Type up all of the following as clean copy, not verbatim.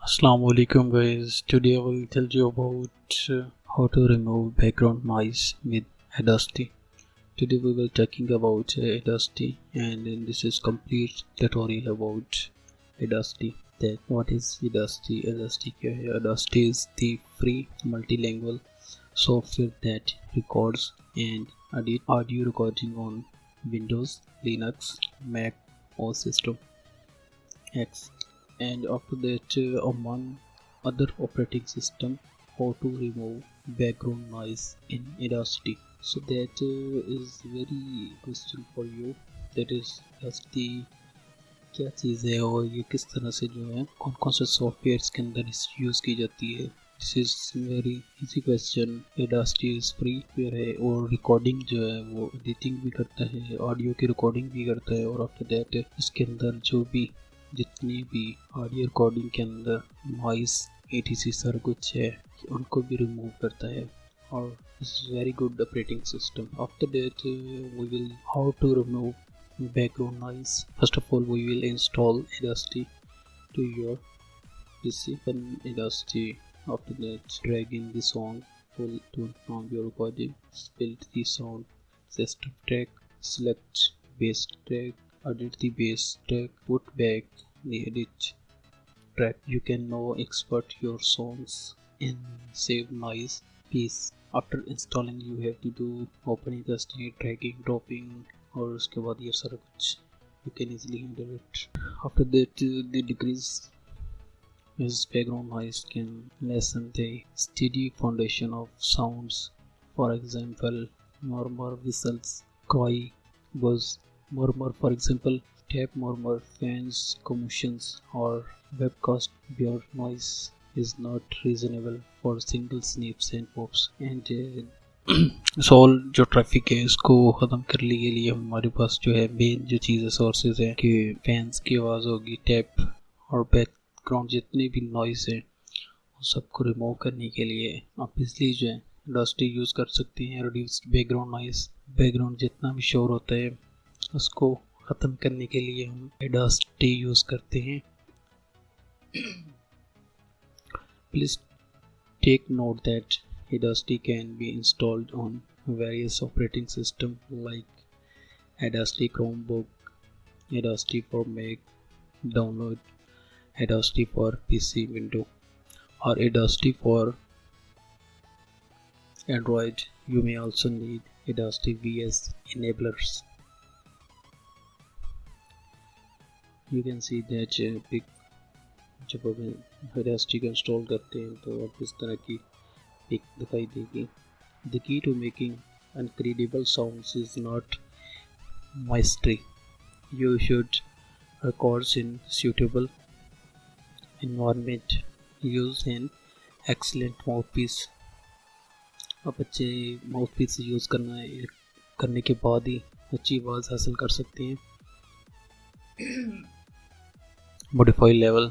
Assalamualaikum guys. Today I will tell you about how to remove background noise with Audacity. Today we will talking about Audacity, and then this is complete tutorial about Audacity. That what is Audacity? Audacity is the free multilingual software that records and edit audio recording on Windows, Linux, Mac OS system X, and after that among other operating system, how to remove background noise in Audacity. So that is very question for you, that is Audacity क्या चीज़ है और ये किस तरह से जो है कौन कौन से सॉफ्टवेयर के अंदर इस यूज़ की जाती है. This is very easy question. Audacity is free software है और रिकॉर्डिंग जो है वो एडिटिंग भी करता है, ऑडियो की रिकॉर्डिंग भी करता है, और आफ्टर दैट इसके अंदर जो भी जितनी भी ऑडियो रिकॉर्डिंग के अंदर नॉइस etc सर कुछ है उनको भी रिमूव करता है, और it's very good operating system. After that we will how to remove background noise. First of all, we will install Audacity to your PC. Open Audacity. After that, drag in the song full tune from your recording. Build the sound system track. Select bass track. Edit the bass track. Put back the edit track. You can now export your songs and save noise piece. After installing, you have to do open Audacity, dragging, dropping, और उसके बाद ये सारा कुछ you can easily handle it. After that, the decrease is background noise can lessen the steady foundation of sounds. For example, murmur, whistles, cry, buzz, murmur. For example, tap murmur, fans, commotions, or webcast beer noise is not reasonable for single snaps and pops. And सॉल जो traffic है इसको ख़त्म करने के लिए हमारे पास जो है मेन जो चीज़ें सोर्सेज है कि फैंस की आवाज़ होगी, टैप और बैकग्राउंड जितने भी नॉइस है उन सबको रिमूव करने के लिए आप इसलिए जो है Audacity यूज़ कर सकते हैं. रिड्यूस्ड बैकग्राउंड नॉइस, बैकग्राउंड जितना भी शोर होता है उसको ख़त्म करने के लिए हम Audacity यूज़ करते हैं. Please take note that Audacity can be installed on various operating systems like Audacity Chromebook, Audacity for Mac, download Audacity for PC Windows, or Audacity for Android. You may also need Audacity VS enablers. You can see that जब हम Audacity को install करते हैं तो आप इस तरह की पिक दिखाई देगी. The key to making incredible sounds is not mastery. You should record in suitable environment. Use an excellent mouthpiece. आप अच्छे माउथपीस यूज़ करने के बाद ही अच्छी आवाज़ हासिल कर सकते हैं. Modify level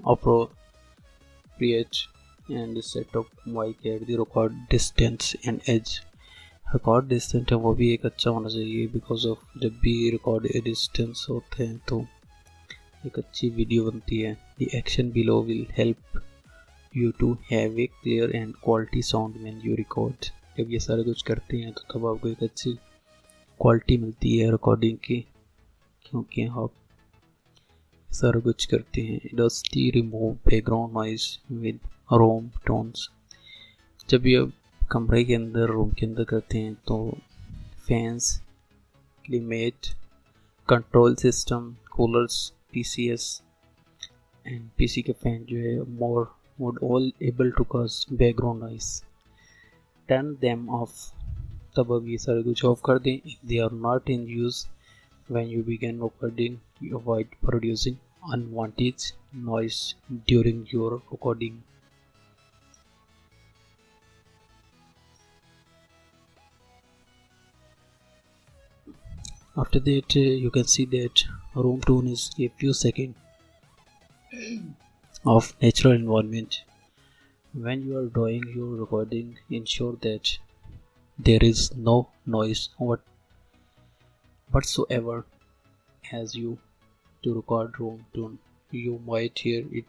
appropriate and set up mic at the record distance and edge. record distance है वो भी एक अच्छा होना चाहिए, बिकॉज ऑफ जब भी रिकॉर्ड डिस्टेंस होते हैं तो एक अच्छी वीडियो बनती है. The action below will help you to have a clear and quality sound when you record. जब ये सारे कुछ करते हैं तो तब आपको एक अच्छी क्वालिटी मिलती है रिकॉर्डिंग की, क्योंकि आप सारा कुछ करते हैं. Audacity remove background noise with room tones. जब ये कमरे के अंदर रूम के अंदर करते हैं तो fans, climate, control system, coolers, PCS and PC के फैन जो है मोर would all able to cause background noise. Turn them off. तब अब ये सारे कुछ ऑफ कर दें. If they are not in use when you begin recording, you avoid producing unwanted noise during your recording. After that, you can see that room tone is a few seconds of natural environment. When you are doing your recording, ensure that there is no noise whatsoever as you to record room tone. You might hear it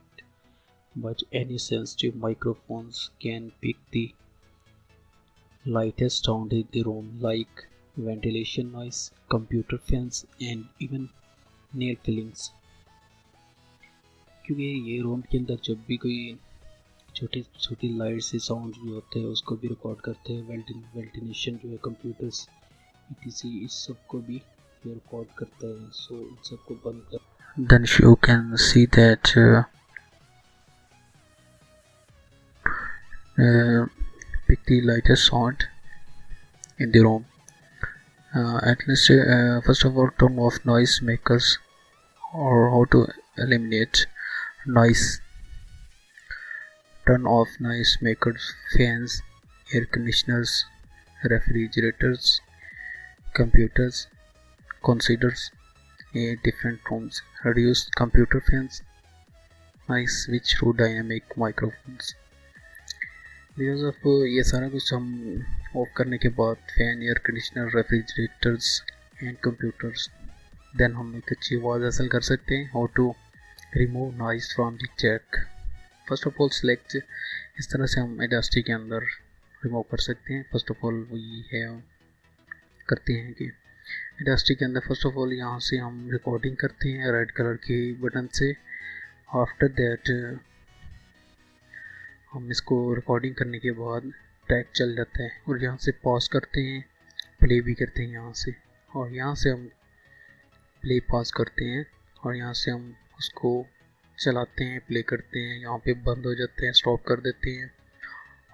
but any sensitive microphones can pick the lightest sound in the room, like ventilation noise, computer fans, and even nail fillings. क्योंकि ये room के अंदर जब भी कोई छोटी छोटी light से साउंड जो होते हैं उसको भी रिकॉर्ड करते हैं, वेंटिलेशन जो है कंप्यूटर्स etc इस सब को भी ये रिकॉर्ड करता है, सो इन सबको बंद कर then you can see that pick the lightest sound in the room. At least first of all, turn off noise makers or how to eliminate noise. Turn off noise makers, fans, air conditioners, refrigerators, computers. Consider different rooms. Reduce computer fans, noise, switch to dynamic microphones. Because of ये सारा कुछ हम off करने के बाद fan, air conditioner, refrigerators and computers, then हम एक अच्छी आवाज़ हासिल कर सकते हैं. How to remove noise from the jack. First of all select, इस तरह से हम Audacity के अंदर रिमूव कर सकते हैं. फर्स्ट ऑफ ऑल वही है करते हैं कि Audacity के अंदर फर्स्ट ऑफ ऑल यहाँ से हम रिकॉर्डिंग करते हैं रेड कलर के बटन से. आफ्टर दैट हम इसको रिकॉर्डिंग करने के बाद ट्रैक चल जाता है और यहाँ से पॉज करते हैं, प्ले भी करते हैं यहाँ से, और यहाँ से हम प्ले पॉज करते हैं और यहाँ से हम उसको चलाते हैं, प्ले करते हैं, यहाँ पे बंद हो जाते हैं, स्टॉप कर देते हैं.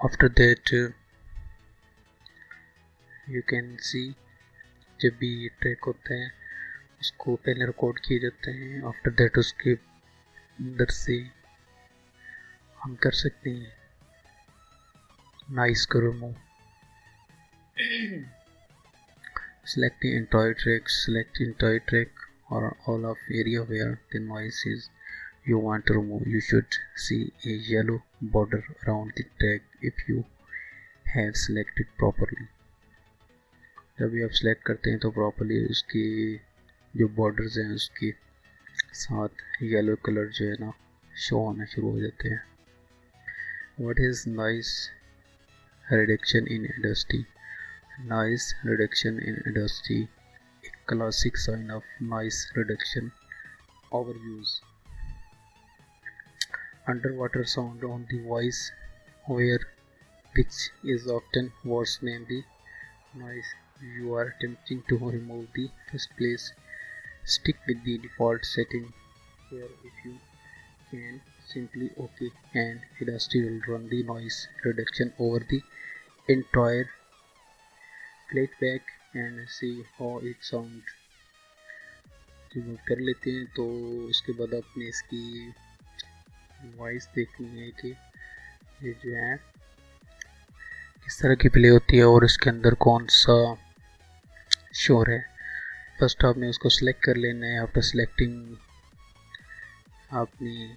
After that you can see जब भी ये ट्रैक होता है उसको पहले रिकॉर्ड किए जाते हैं. आफ्टर दैट उसके अंदर से हम कर सकते हैं नॉइस को remove. Select the entire track or all of area where the noise is you want to remove. You should see a yellow border around the track if you have selected properly. जब भी आप select करते हैं तो properly उसकी जो borders हैं उसके साथ yellow color जो है ना शो होना शुरू हो जाते हैं. What is noise reduction in Audacity? Noise reduction in Audacity, a classic sign of noise reduction overuse. Underwater sound on the voice, where pitch is often worse than the noise you are attempting to remove the first place. Stick with the default setting here if you can. Simply OK, and Audacity will run the noise reduction over the entire playback and see how it sound. Remove कर लेते हैं तो उसके बाद आपने इसकी voice देखनी है कि ये जो है किस तरह की प्ले होती है और इसके अंदर कौन सा शोर है. फर्स्ट आपने उसको सिलेक्ट कर लेना है. आफ्टर सिलेक्टिंग आपने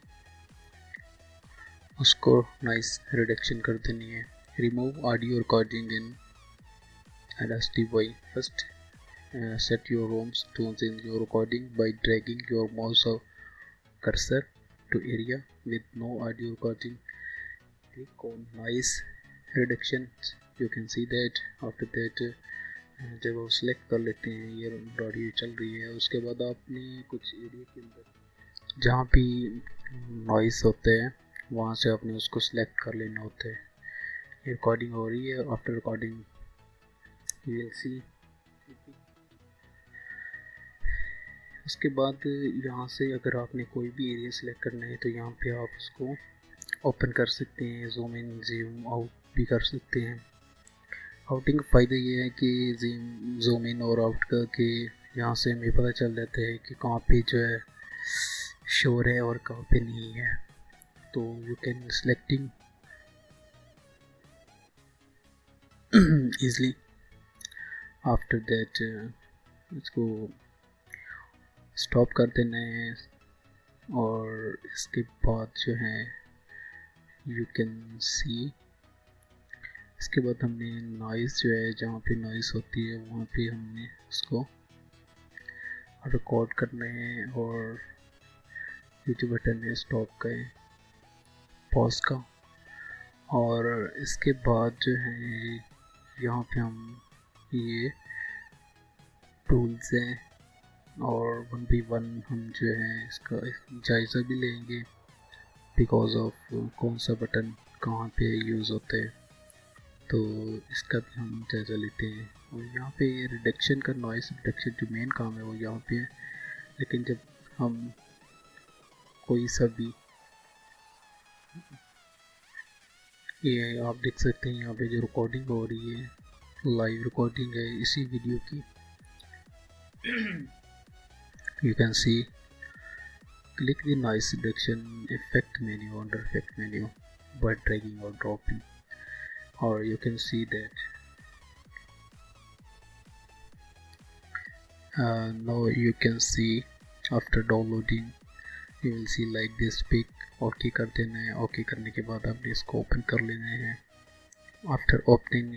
उसको नॉइस रिडक्शन कर देनी है. Remove audio recording in Audacity by first set your room's tones in your recording by dragging your mouse cursor to area with no audio recording. Click on noise reduction. You can see that after that जब आप select कर लेते हैं ये audio चल रही है, उसके बाद आपने कुछ एरिया के अंदर जहाँ भी नॉइस होते हैं वहाँ से आपने उसको सिलेक्ट कर लेना होता है. ये रिकॉर्डिंग हो रही है. After recording you will see. उसके बाद यहाँ से अगर आपने कोई भी एरिया सिलेक्ट करना है तो यहाँ पे आप उसको ओपन कर सकते हैं, जूम इन जूम आउट भी कर सकते हैं. आउटिंग का फ़ायदा ये है कि जूम इन और आउट का कि यहाँ से हमें पता चल जाता है कि कहाँ पे जो है शोर है और कहाँ पे नहीं है. तो you can selecting easily. After that इसको स्टॉप कर देना है और इसके बाद जो है यू कैन सी. इसके बाद हमने नॉइस जो है जहाँ पे नॉइस होती है वहाँ पे हमने उसको रिकॉर्ड करना है और ये जो बटन है स्टॉप का है पॉज का। और इसके बाद जो है यहाँ पे हम ये टूल्स हैं और 1v1 हम जो है इसका जायज़ा भी लेंगे बिकॉज ऑफ कौन सा बटन कहाँ पे यूज़ होता है, तो इसका भी हम जायज़ा लेते हैं। और यहाँ पे रिडक्शन का, नॉइस रिडक्शन जो मेन काम है वो यहाँ पे है। लेकिन जब हम कोई सा भी, ये आप देख सकते हैं यहाँ पे जो रिकॉर्डिंग हो रही है, लाइव रिकॉर्डिंग है इसी वीडियो की। You can see, click the noise reduction effect menu under effect menu by dragging or dropping, or you can see that now you can see after downloading you will see like this pic। Okay कर देना है। Okay करने के बाद आपने इसको open कर लेना है। आफ्टर ओपनिंग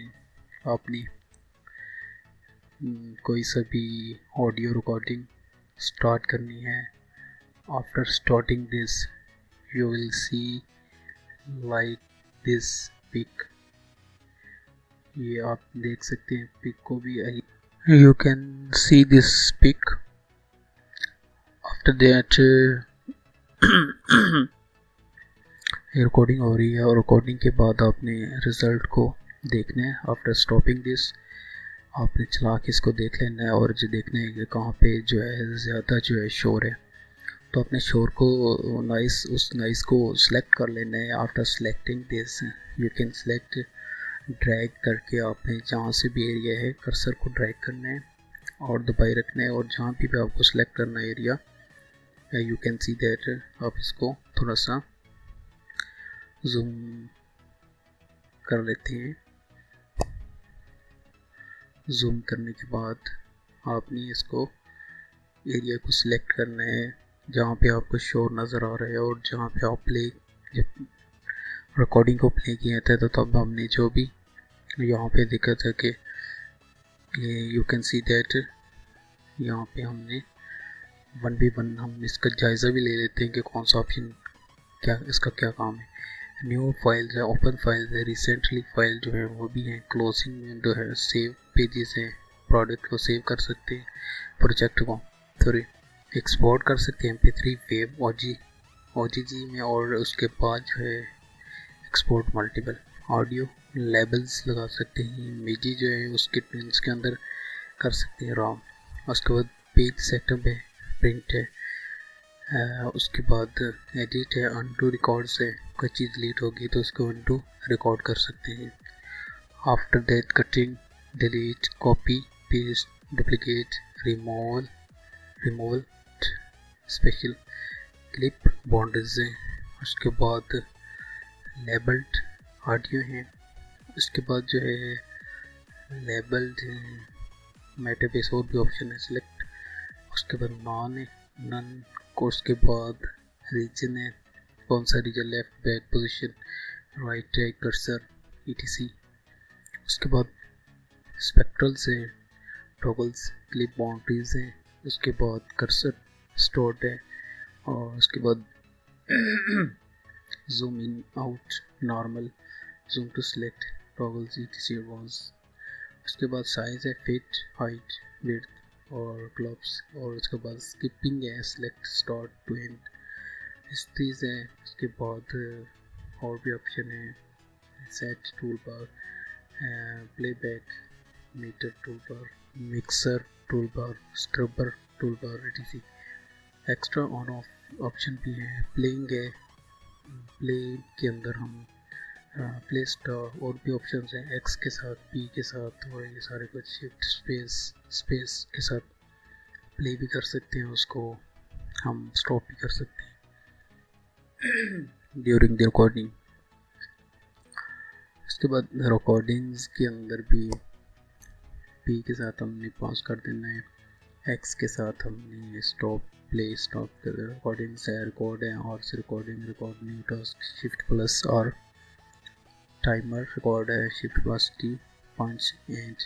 आपने कोई सा भी ऑडियो रिकॉर्डिंग स्टार्ट करनी है। After starting this you will see like this pic। ये आप देख सकते हैं पिक को भी। You can see this pic। After that recording हो रही है और रिकॉर्डिंग के बाद आपने रिज़ल्ट को देखना है। आफ्टर स्टॉपिंग दिस आपने चला के इसको देख लेना है और जो देखना है कि कहाँ पे जो है ज़्यादा जो है शोर है, तो अपने शोर को उस नॉइस को सिलेक्ट कर लेना है। After selecting this you can select, drag करके आपने जहाँ से भी एरिया है कर्सर को ड्रैग करना है और दबाए रखना है। और जहाँ भी आपको सिलेक्ट करना है area, you can see that आप इसको थोड़ा सा जूम कर लेते हैं। जूम करने के बाद आपने इसको एरिया को सिलेक्ट करना है जहाँ पे आपको शोर नज़र आ रहा है। और जहाँ पे आप जब रिकॉर्डिंग को प्ले किया था तो तब हमने जो भी यहाँ पे देखा था कि ये यू कैन सी दैट यहाँ पे हमने 1v1 हम इसका जायज़ा भी ले लेते हैं कि कौन सा ऑप्शन क्या, इसका क्या काम है। न्यू फाइल्स है, ओपन फाइल्स है, रिसेंटली फाइल जो है वो भी है, क्लोजिंग विंडो है, सेव पेजेस है, प्रोडक्ट को सेव कर सकते हैं, प्रोजेक्ट को सॉरी एक्सपोर्ट कर सकते हैं MP3 वेब OGG में। और उसके बाद जो है एक्सपोर्ट मल्टीपल ऑडियो लेबल्स लगा सकते हैं। इमेजी जो है उसके ट्रेंड्स के अंदर कर सकते हैं रॉम। उसके बाद पेज सेटअप है, प्रिंट है, उसके बाद एडिट है, अनडू रिकॉर्ड्स है, कोई चीज़ डिलीट होगी तो उसको अनडू रिकॉर्ड कर सकते हैं। After that cutting, delete, copy, paste, duplicate, removal, special clip, boundaries है। उसके बाद लेबल्ड ऑडियो है। उसके बाद जो है लेबल्ड मेटाबेस और भी ऑप्शन है सिलेक्ट। उसके बाद नॉन है, नन को। उसके बाद रीजन है, कौन सा region, left, back position, right है, कर्सर, etc। उसके बाद स्पेक्ट्रल्स है, टॉगल्स, क्लिप, बाउंड्रीज है। उसके बाद कर्सर स्टोर्ड है। और उसके बाद zoom in, out, normal, zoom to select, toggles, etc walls. उसके बाद साइज है, फिट, हाइट, विड्थ और क्लब्स। और उसके बाद स्किपिंग है, select, start to end, histories है। उसके बाद और भी ऑप्शन है, set tool bar, playback, meter tool bar, mixer tool bar, scrubber tool bar, etc। Extra on off option भी है, प्लेइंग है, प्ले के अंदर हम प्ले स्टोर और भी ऑप्शन हैं, एक्स के साथ, पी के साथ और ये सारे कुछ, शिफ्ट स्पेस के साथ प्ले भी कर सकते हैं, उसको हम स्टॉप भी कर सकते हैं ड्यूरिंग द रिकॉर्डिंग। उसके बाद रिकॉर्डिंग्स के अंदर भी पी के साथ हमने पॉज कर देना है, एक्स के साथ हमने स्टॉप, प्ले स्टॉप कर, रिकॉर्डिंग्स है, रिकॉर्ड है, और से recording, record new task, shift plus और टाइमर, रिकॉर्ड है, shift plus T, 5 and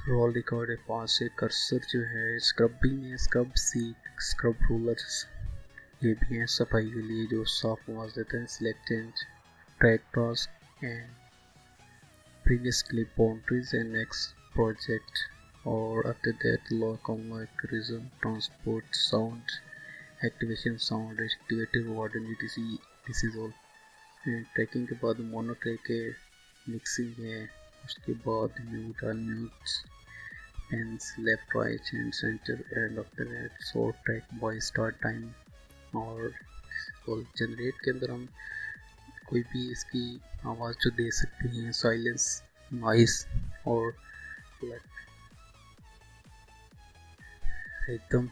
roll record है, 5 से कर्सर जो है, स्क्रबिंग है, स्क्रब सी, स्क्रब रूलर्स, ये भी हैं सफाई के लिए जो साफ आवाज़ देते हैं। Select and track task and previous clip boundaries and next project, or after that lock unlock rhythm transport sound activation sound activative warden etc. this is all। and tracking के बाद मोनो ट्रैक है, mixing है, उसके बाद mute unmute pans left right and centre and after that short track by start time. और generate के अंदर हम कोई भी इसकी आवाज़ जो दे सकते हैं, साइलेंस, नॉइस और एकदम,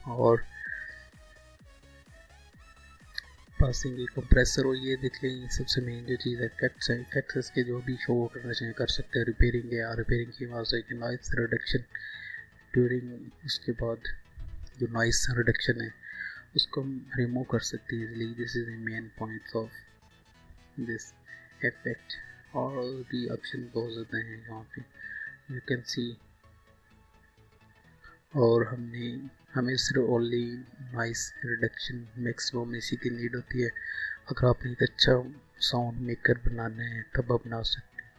और पासिंग एक कंप्रेसर। और ये देख लें सबसे मेन जो चीज़ है इफेक्ट्स है। इफेक्ट्स इसके जो भी शो करना चाहिए कर सकते हैं। रिपेयरिंग या रिपेयरिंग की आवाज़ है कि नॉइस रिडक्शन ड्यूरिंग, उसके बाद जो नॉइस रिडक्शन है उसको हम रिमूव कर सकते हैं easily. This is the main points of this effect. और भी ऑप्शन बहुत ज़्यादा हैं यहाँ पे यू कैन सी। और हमें सिर्फ ओनली नॉइस रिडक्शन मैक्सिमम इसी की नीड होती है। अगर आपने एक अच्छा साउंड मेकर बनाना है तब आप बना सकते हैं।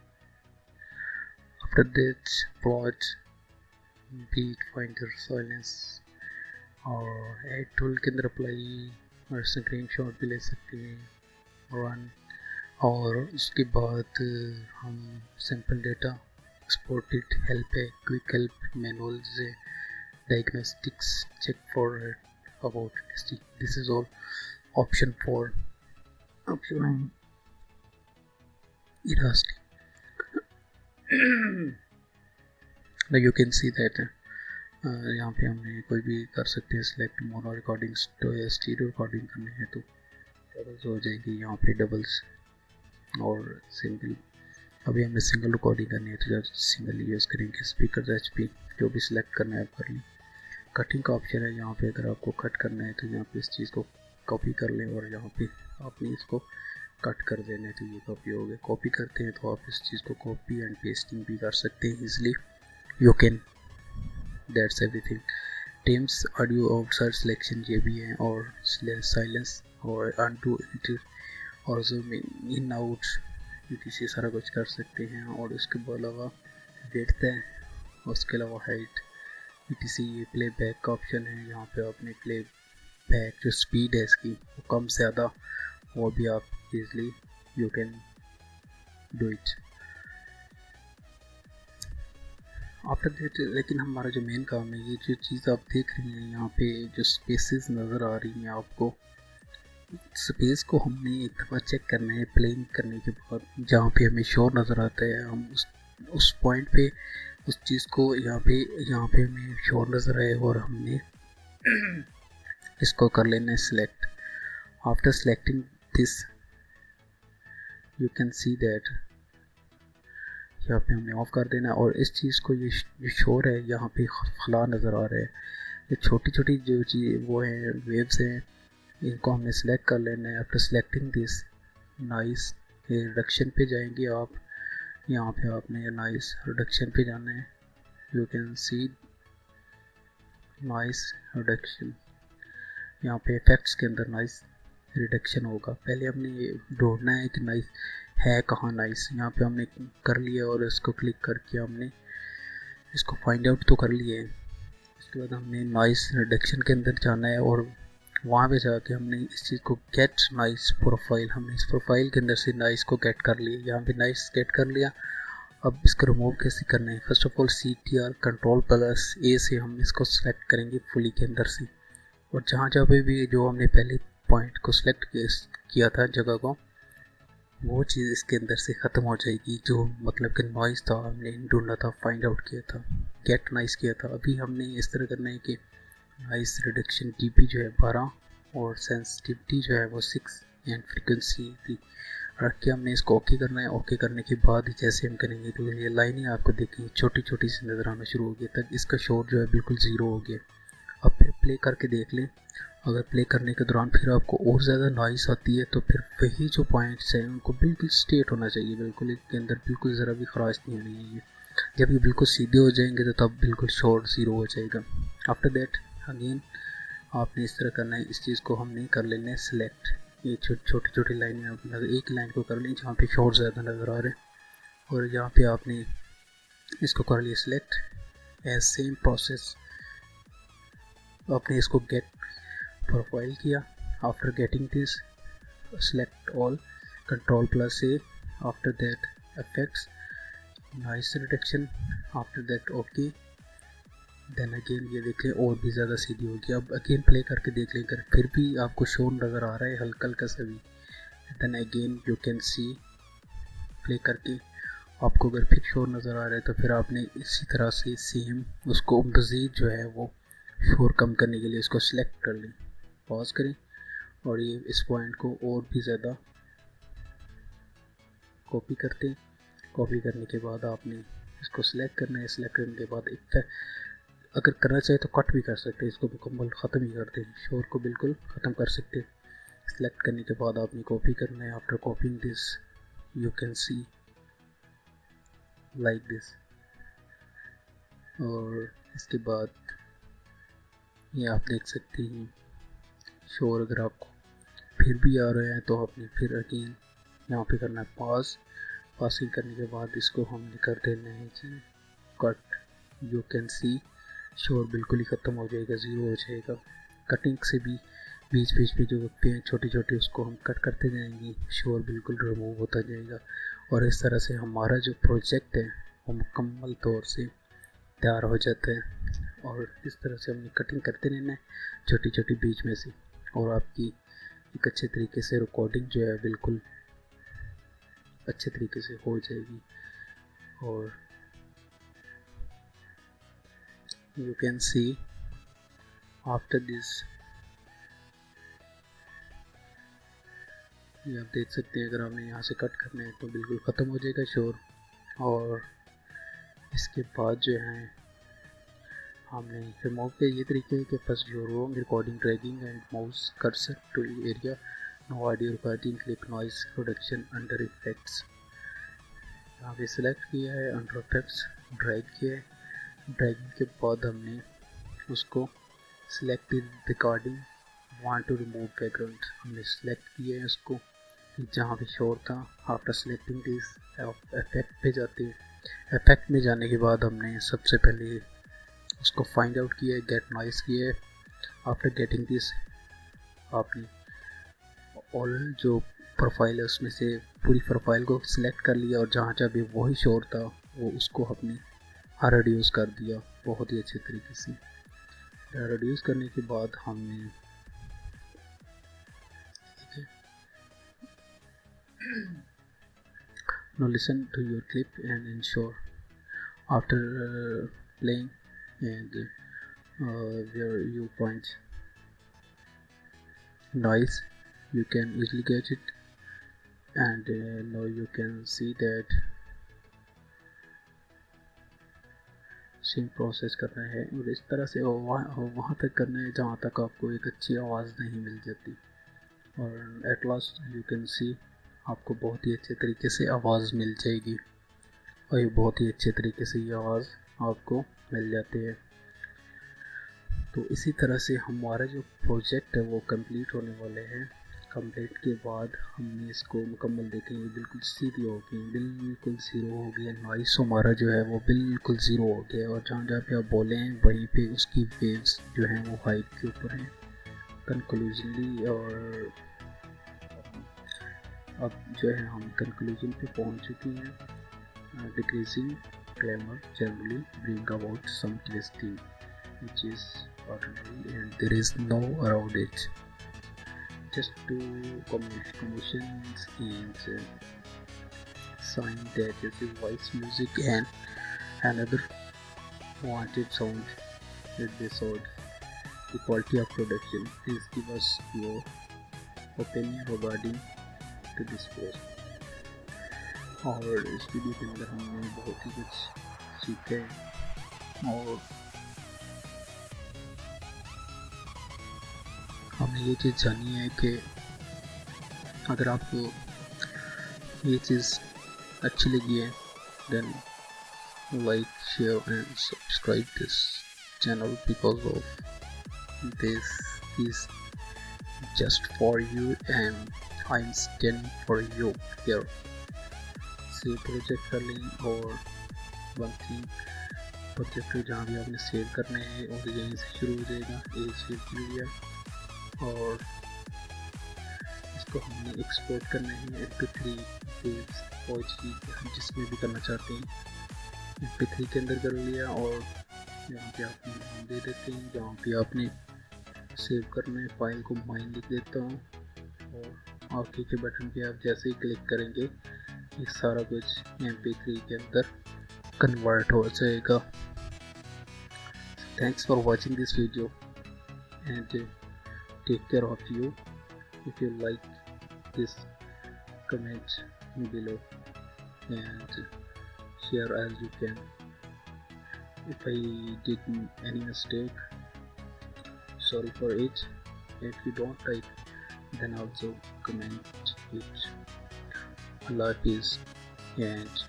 After that plot beat finder silence और एड टूल के अंदर अप्लाई और स्क्रीन शॉट भी ले सकते हैं रन। और उसके बाद हम सिंपल डेटा एक्सपोर्टेड हेल्प है, क्विक हेल्प मैनुअल्स है, diagnostics check for about this is all option for option Audacity। now you can see that यहाँ पे हमने कोई भी कर सकते हैं सिलेक्ट मोनो रिकॉर्डिंग्स। तो स्टीरियो रिकॉर्डिंग करनी है तो डबल्स हो जाएगी यहाँ पे डबल्स, और सिंगल अभी हमने सिंगल रिकॉर्डिंग करनी है तो सिंगल यूज़ करेंगे। स्पीकर एचपी जो भी सिलेक्ट करना है आप कर लें। कटिंग का ऑप्शन है यहाँ पे, अगर आपको कट करना है तो यहाँ पे इस चीज़ को कॉपी कर लें और यहाँ पे आपने इसको कट कर देना है तो ये कॉपी हो गया। कॉपी करते हैं तो आप इस चीज़ को कॉपी एंड पेस्टिंग भी कर सकते हैं easily. You can that's everything. Teams audio outside selection ये भी है, और साइलेंस और अनडू और जूम इन आउट से सारा कुछ कर सकते हैं। और इसके अलावा विड्थ है, उसके अलावा हाइट ये प्ले बैक का ऑप्शन है। यहाँ पे आपने प्ले बैक जो स्पीड है इसकी वो कम से ज़्यादा वो भी आप easily you can do it after that. लेकिन हमारा जो मेन काम है, ये जो चीज़ आप देख रही हैं यहाँ पे जो स्पेसेस नज़र आ रही हैं आपको, स्पेस को हमने एक दफ़ा चेक करना है प्लेइंग करने के बाद। जहाँ पे हमें शोर नज़र आता है हम उस पॉइंट पे उस चीज़ को यहाँ पे हमें शोर नज़र आए और हमने इसको कर लेना है select. After selecting this you can see that यहाँ पे हमने ऑफ कर देना है। और इस चीज़ को ये शोर है यहाँ पे खला नज़र आ रहा है, ये छोटी छोटी जो चीज़ वो है वेव्स हैं, इनको हमने सेलेक्ट कर लेना है। After selecting this noise reduction पे जाएंगे आप, यहाँ पे आपने नॉइस रिडक्शन पे जाना है। You can see noise reduction, यहाँ पे इफेक्ट्स के अंदर नॉइस रिडक्शन होगा। पहले हमने ये ढूंढना है कि नॉइस है कहाँ नॉइस, यहाँ पे हमने कर लिया और इसको क्लिक करके हमने इसको फाइंड आउट तो कर लिया है। उसके बाद हमने नॉइस रिडक्शन के अंदर जाना है और वहाँ पे जाके हमने इस चीज़ को गेट नॉइस प्रोफाइल, हमने इस प्रोफाइल के अंदर से नॉइस को गेट कर लिया। यहाँ पे नॉइस गेट कर लिया। अब इसको रिमूव कैसे करना है, first of all CTR control plus A से हम इसको सेलेक्ट करेंगे फुली के अंदर से, और जहाँ जहाँ पे भी जो हमने पहले पॉइंट को सिलेक्ट किया था जगह को, वो चीज़ इसके अंदर से ख़त्म हो जाएगी। जो मतलब कि नॉइस था हमने ढूंढा था, फाइंड आउट किया था, गेट नॉइस किया था। अभी हमने इस तरह करना है कि नॉइस रिडक्शन dB जो है 12 और सेंसिटिविटी जो है वो 6 एंड फ्रीक्वेंसी रख के हमने इसको ओके करना है। ओके करने के बाद जैसे हम करेंगे तो ये लाइनें आपको देखेंगे छोटी छोटी सी नज़र आना शुरू हो गई, तक इसका शोर जो है बिल्कुल ज़ीरो हो गया। अब फिर प्ले करके देख लें, अगर प्ले करने के दौरान फिर आपको और ज़्यादा नॉइस आती है तो फिर वही जो पॉइंट्स हैं उनको बिल्कुल स्ट्रेट होना चाहिए, बिल्कुल इसके अंदर बिल्कुल ज़रा भी खराश नहीं होनी है। जब ये बिल्कुल सीधे हो जाएंगे तो तब बिल्कुल शोर ज़ीरो हो जाएगा। आफ्टर दैट अगेन आपने इस तरह करना है। इस चीज़ को हमने कर लेना है सिलेक्ट। ये छोटी छोटी लाइनें आप एक लाइन को कर लें जहाँ पे शॉर्ट ज़्यादा नज़र आ रहे हैं, और यहाँ पे आपने इसको कर लिया सिलेक्ट। एज सेम प्रोसेस आपने इसको गेट प्रोफाइल किया। After getting this select all, Ctrl+A, after that effects, noise reduction, after that OK, then again ये देख लें और भी ज़्यादा सीधी होगी। अब अगेन प्ले करके देख लें, अगर फिर भी आपको शोर नज़र आ रहा है हल्का हल्का सा भी, then again you can see, play करके आपको अगर फिर शोर नज़र आ रहा है तो फिर आपने इसी तरह से सेम उसको मज़ीद जो है वो शोर कम करने के लिए इसको सिलेक्ट कर लें। पॉज करें और ये इस पॉइंट को और भी ज़्यादा कॉपी करते हैं। कॉपी करने के बाद आपने इसको सिलेक्ट करना है। सिलेक्ट करने के बाद अगर करना चाहे तो कट भी कर सकते हैं, इसको मुकम्मल ख़त्म ही कर दें, शोर को बिल्कुल ख़त्म कर सकते हैं। सिलेक्ट करने के बाद आपने कॉपी करना है। After कॉपिंग this you can see like this, और इसके बाद ये आप देख सकते हैं शोर अगर आपको फिर भी आ रहा है तो आपने फिर अगेन यहाँ पे करना है पॉज। पासिंग करने के बाद इसको हमने कर देना है जी कट। यू कैन सी शोर बिल्कुल ही ख़त्म हो जाएगा, ज़ीरो हो जाएगा। कटिंग से भी बीच बीच पे जो पे छोटी छोटी उसको हम कट करते जाएंगे, शोर बिल्कुल रिमूव होता जाएगा। और इस तरह से हमारा जो प्रोजेक्ट है वो मुकम्मल तौर से तैयार हो जाता है। और इस तरह से हमने कटिंग करते रहना है छोटी छोटी बीच में से, और आपकी एक अच्छे तरीके से रिकॉर्डिंग जो है बिल्कुल अच्छे तरीके से हो जाएगी। और you can see after this, ये आप देख सकते हैं अगर हमने यहाँ से कट करना है तो बिल्कुल ख़त्म हो जाएगा शोर। और इसके बाद जो है हमने रिमूव के ये तरीके कि फर्स्ट जो row recording dragging and mouse cursor to area, no audio recording, click noise reduction under effects. यहाँ पे सिलेक्ट किया है, अंडर इफेक्ट्स ड्रैग किया है। ड्रैगिंग के बाद हमने उसको select recording want to remove background, हमने सिलेक्ट किया है उसको जहाँ पे शोर था। आफ्टर सिलेक्टिंग दिस इफेक्ट पे जाते हैं। इफेक्ट में जाने के बाद हमने सबसे पहले उसको फाइंड आउट किया है, गेट नॉइस किया है। आफ्टर गेटिंग दिस आपने ऑल जो प्रोफाइल है उसमें से पूरी प्रोफाइल को सिलेक्ट कर लिया, और जहाँ जहाँ भी वही शोर था वो उसको हमने रिड्यूस कर दिया बहुत ही अच्छे तरीके से। रिड्यूस करने के बाद हमने now listen to your clip and ensure after playing and where you find noise you can easily get it, and now you can see that same process करना है। और इस तरह से वहाँ तक करना है जहाँ तक आपको एक अच्छी आवाज़ नहीं मिल जाती। और at last you can see आपको बहुत ही अच्छे तरीके से आवाज़ मिल जाएगी, और ये बहुत ही अच्छे तरीके से ये आवाज़ आपको मिल जाती है। तो इसी तरह से हमारा जो प्रोजेक्ट है वो कंप्लीट होने वाले हैं। कंप्लीट के बाद हमने इसको मुकम्मल देखेंगे, बिल्कुल सीधी हो गई, बिल्कुल ज़ीरो हो गया, नॉइस हमारा जो है वो बिल्कुल ज़ीरो हो गया। और जहाँ जहाँ पे आप बोले हैं वहीं पे उसकी वेव्स जो हैं वो हाइट के ऊपर हैं कंक्लूजनली। और अब जो है हम कंक्लूजन पे पहुँच चुके हैं। Decreasing glamour generally bring about some twisting which is ordinary and there is no around it. Just to commissions and sign that this is voice music and another wanted sound with this sound. The quality of production. Please give us your opinion regarding to this post. और इस video के अंदर हमने बहुत ही कुछ सीखा है, और हमने ये चीज़ जानी है कि अगर आपको ये चीज़ अच्छी लगी है then like share and subscribe this channel because of this is just for you and I'm standing for you here. Save project कर लें और वन थिंग प्रोजेक्ट जहाँ भी आपने सेव करने हैं और यहीं से शुरू हो जाएगा। ये सेव कर लिया और इसको हमने एक्सपोर्ट करना है MP3 वेव्स OG जिसमें भी करना चाहते हैं MP3 के अंदर कर लिया और यहाँ पे आपने नाम दे देते हैं। जहाँ पे आपने सेव करना है फाइल को माइन लिख देता हूँ और ओके के बटन पे आप जैसे ही क्लिक करेंगे ये सारा कुछ MP3 के अंदर कन्वर्ट हो जाएगा। Thanks for watching this video and take care of you. If you like this comment below and share as you can. If I did any mistake, sorry for it. If you don't like, then also comment it. Allah Hafiz and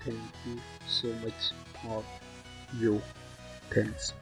thank you so much for you. Thanks.